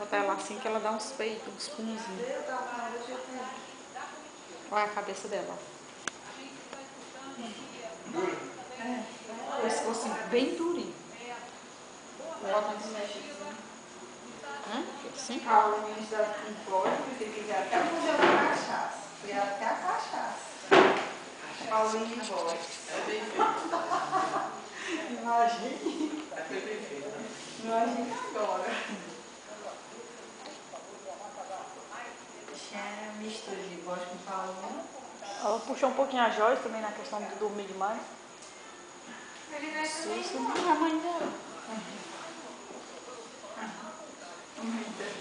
Botar ela assim que ela dá uns peitos, uns punzinhos. Olha a cabeça dela. O pescoço bem durinho. Bota no mexe. Assim? A universidade com código, se quiser até o museu da cachaça. Fui até a cachaça. Paulinho Boy. Imagine. Imagine agora. Tinha mistura de voz com Paulinho. Ela puxou um pouquinho a Joyce também na questão de dormir demais. Isso não é a mãe dela.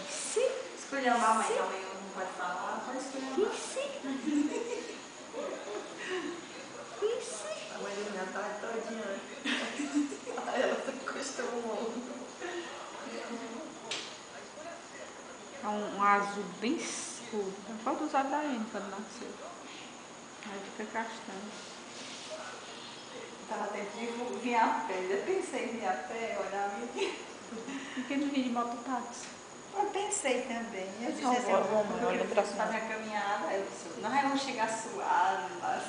Sim. Escolher a mamãe, que a mãe não pode falar. Pode escolher a mamãe. Sim. A mãe do meu tá todinha. Ela se acostumou. É um azul bem escuro. Pode usar da Anne quando nasceu. Aí fica castanho. Tava tempo de vir a pé. Eu pensei em vir a pé, olhar a menina. Por que não vir de mototáxi? Eu pensei também. Eu disse Não, assim, vamos, porque eu quero fazer a caminhada. Eu disse, nós vamos chegar suados lá.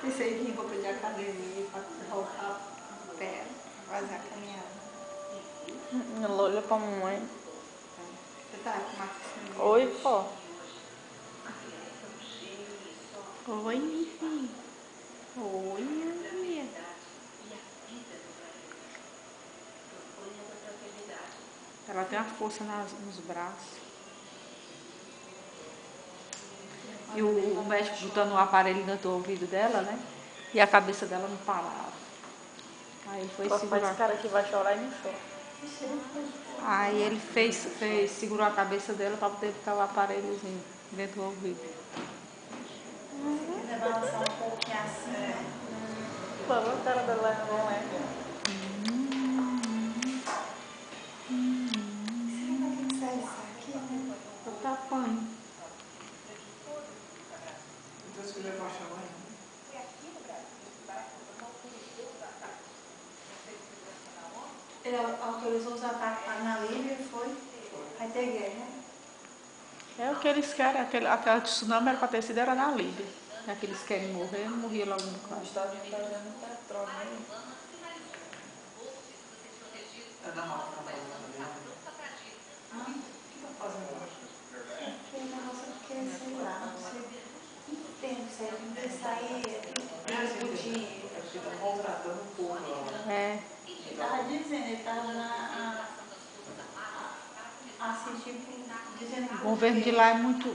Pensei em vir roupa de academia para voltar a pé, fazer a caminhada. Ela olha pra mamãe. Você tá com uma Oi, pó. Oi, minha filha. Oi, minha filha. Ela tem uma força nos braços. E o médico botando o aparelho dentro do ouvido dela, né? E a cabeça dela não parava. Aí ele foi segurar. Esse cara aqui vai chorar e não chora. Aí ele segurou a cabeça dela para poder botar o aparelhozinho dentro do ouvido. Se quiser balançar um pouquinho assim, Por favor, a cara dela não é. será que sai isso aqui, né? O tapanho. Então se quiser baixar lá ainda. Ele autorizou os ataques na Líbia, foi? Vai ter guerra. É o que eles querem. Aquela tsunami era para ter sido era na Líbia. Já que eles querem morrer, não morria logo no Os caso. Estados Unidos estão dando petróleo, né? É da malta que tá fazendo ali. O que tá fazendo hoje? É que o negócio que é, sei lá, você entende, você tem que sair discutir. É porque estão contratando um pouco lá. É. Ele estava dizendo, ele estava assim, tipo, dizendo que O governo de lá é muito